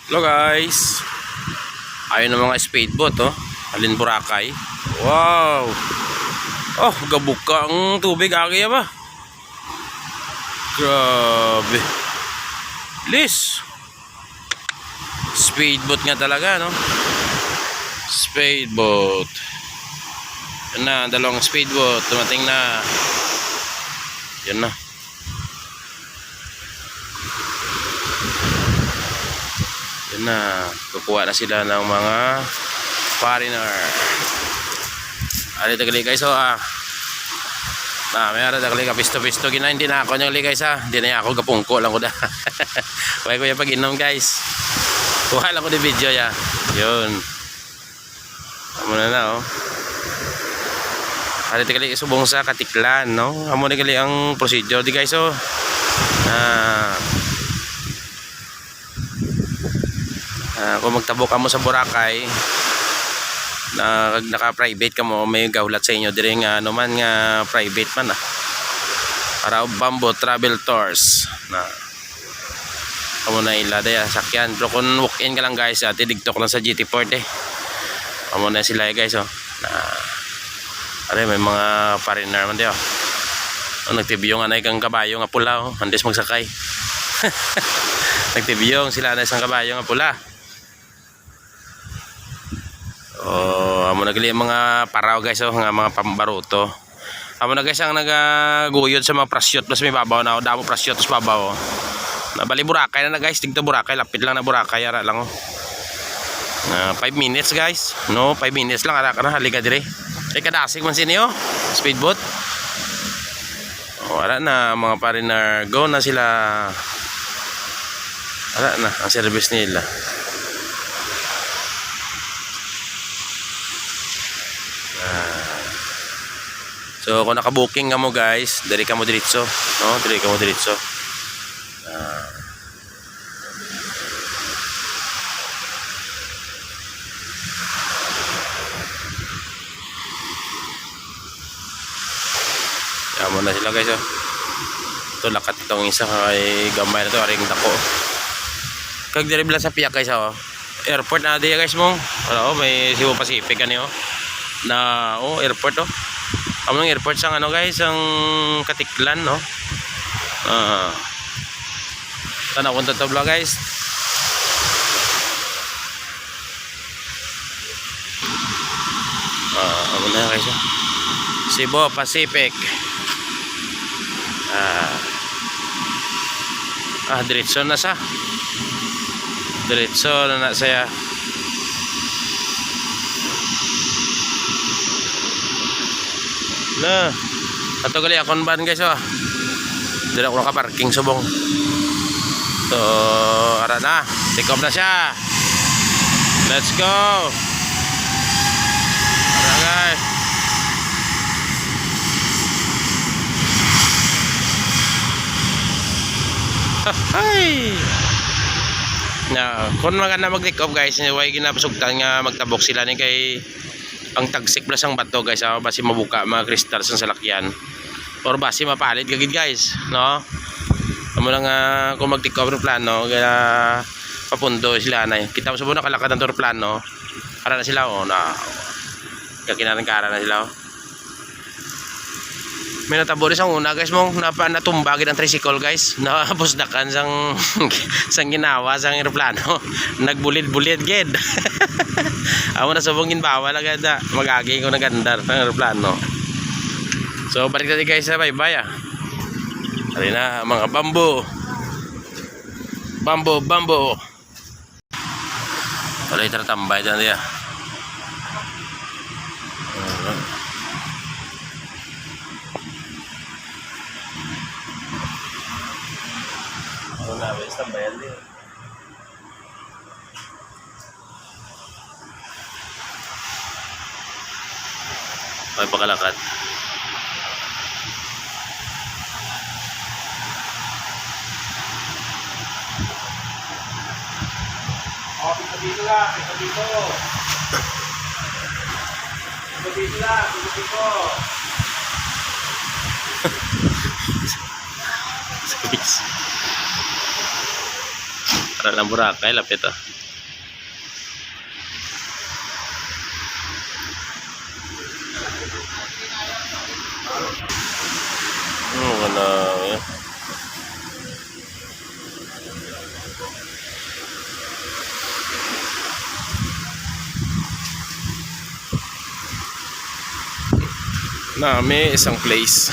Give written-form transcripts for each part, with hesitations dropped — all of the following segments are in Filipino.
Hello guys. Ayun ang mga speedboat oh. Alin Boracay. Wow. Oh, gabog ka ang tubig agi ba? Grabe. Lis. Speedboat nga talaga no. Speedboat. Yan na, dalawang speedboat dumating na. Yan na. Yan na, kukuha na sila ng mga foreigner. Ari tagali guys oh may ara tagali ka pisto-pisto gina hindi na ako nang guys hindi na ako gapungko lang ko da. Way ko ya pag inom guys. Kuha lang ko di video ya. Yun. Amo na oh. Ari tagali subong sa Katiklan no. Amo na gali ang procedure di guys oh. Kung magtabok ka mo sa Boracay na naka-private ka mo, may gawlat sa inyo dire nga ano man nga private man para Bamboo Travel Tours na kamo na ila daya sakyan. Pero kung walk-in ka lang guys digtok lang sa GT Port kamo na sila guys oh na may mga foreigner man diyo nagtibiyong anay kang kabayo nga pula oh andes magsakay. Nagtibiyong sila na isang kabayo nga pula. Amo na gali mga paraw guys oh nga mga pambaruto. Amo na guys ang nagaguyod sa mga prasyot plus may babaw na damo prasyot plus babaw. Nabali Boracay na guys, tigto Boracay, lapit lang na Boracay ara lang oh. 5 minutes guys. No, 5 minutes lang ara kana halika dire. Kay kadasig man sini oh, speedboat. Ara na mga foreigner go na sila. Ara na ang service nila. So kung naka-booking ka mo guys, diri ka mo diretso, no? Diri ka mo diretso. Mo na sila guys oh. Ito lakat itong isa kay gamay na to aring dako. Kag diri bila sa piyak guys oh. Airport na diya guys mo. Wala oh, may Cebu Pacific ani oh. Na oh airport oh. Ang airport sang ano guys, ang Katiklan no. Tanaw kun to vlog guys. Ano na guys oh. Cebu Pacific. Diretso na sa. Diretso na saya. Na, ato gali akon ban guys oh. Dili ako naka-parking subong. So, ara na. Take off na siya. Let's go. Ara guys. Hay. Na, kung maganda mag-take off guys, way ginapasugtan nga magtabok sila ni kay ang tagsik plus ang bato guys basi mabuka mga kristal sa salakyan or basi mapalit gagid guys no. Amo lang kung mag-take off ng plano kaya papundo sila na kita mo sa buong nakalakad ng tour plano para na sila oh na kakinarangkara na sila oh. May natabori sang una guys mong natumbagin ang tricycle guys napusdakan sang ginawa sang aeroplano nagbulid-bulid gid. Amo na subong ginbawa lang ganda magagi ko nagandar ng aeroplano. So balik natin guys bye bye Ari na mga bamboo wala itratambay dyan niya. Una vez tambayan din. May pakalakad. Oh, dito lang, dito. Dito lang, dito. Walang Boracay, lapit ah. Wala yan. May isang place.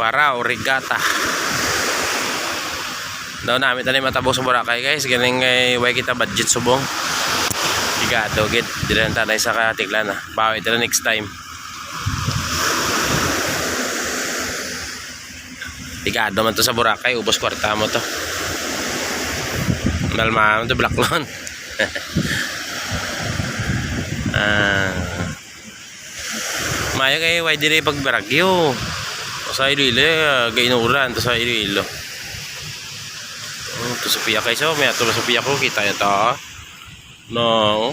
Para Origata. Daw namin tani matabok sa Boracay guys. Galing ngay way kita budget subong. Sigado git diren tanay sa Katiklan ah. Bawi tala next time. Sigado man to sa Boracay, ubos kwarta mo to. Dalma to Blackloon. Maya kay way dire pag Baragyo. Sa Iloilo, gainuran to sa Iloilo. To sa piya kay so, may ato sa piya ko kita ya ta. No.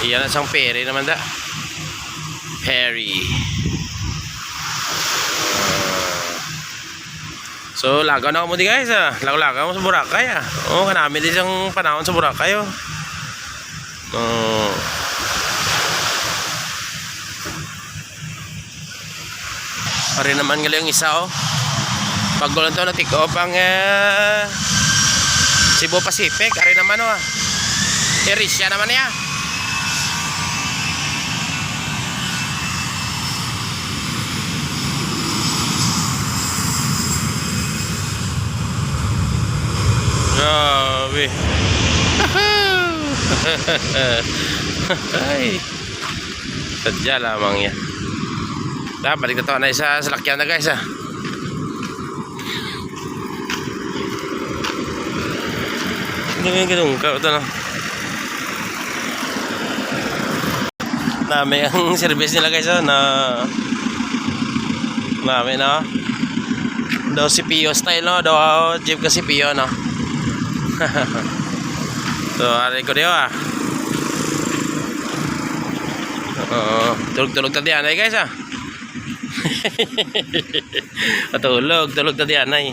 Iyan ang ferry naman da. Ferry. So lagaw na mo di guys ah. Lagaw mo sa Boracay ah. Oh, kanami din siyang panahon sa Boracay oh. Pare naman gali yung isa oh. Pag gulan to na take off ang Cebu Pacific, ari naman oh. Erisya naman niya. Grabe. Ay. Sadya lamang yan. Balik na to na isa sa lakyan na guys ah. Ganun ka ito no. Nami ang service nila guys oh, na nami na daw si Pio style no, daw jeep kasi Pio no. So ari ko diyo ah. Tulog-tulog tadi anay guys ah. Tulog tadi anay.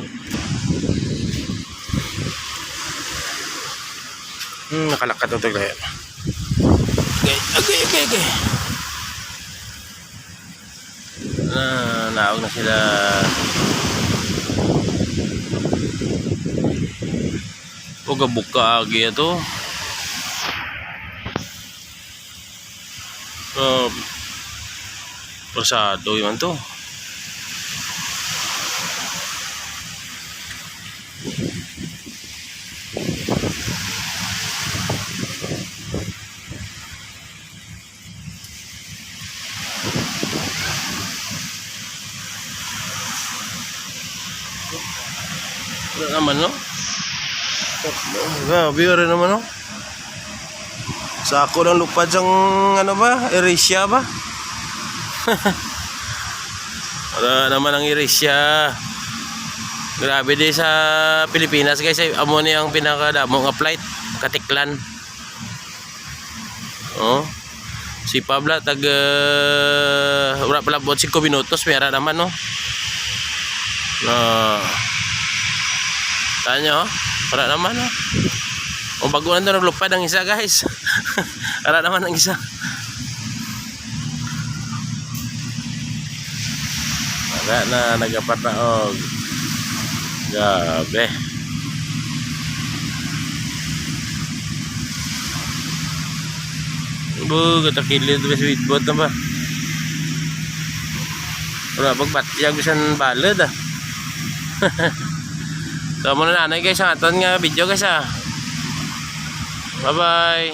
Nakalakat ito kaya. Okay. Naog na sila. Buka agi ito. Persado yun to. Wala naman no. Grabe rin naman no. Sako lang lupad sang ano ba? Erisya ba? Wala naman ang Erisya. Grabe din sa Pilipinas guys. Amo ni ang pinakadamo nga flight, Katiklan. Oh. Si Pabla tag wala pala bot 5 minutos pera naman no. Tanya oh. Para naman oh. O baguhan doon naglupad ang isa guys. Para naman ang isa. Wala na nagapat na og. Grabe. Gata kilid ba sweetboat na ba? Wala pagbatyag bisan balad ah. So muna na guys ang aton nga video guys ah. Bye bye.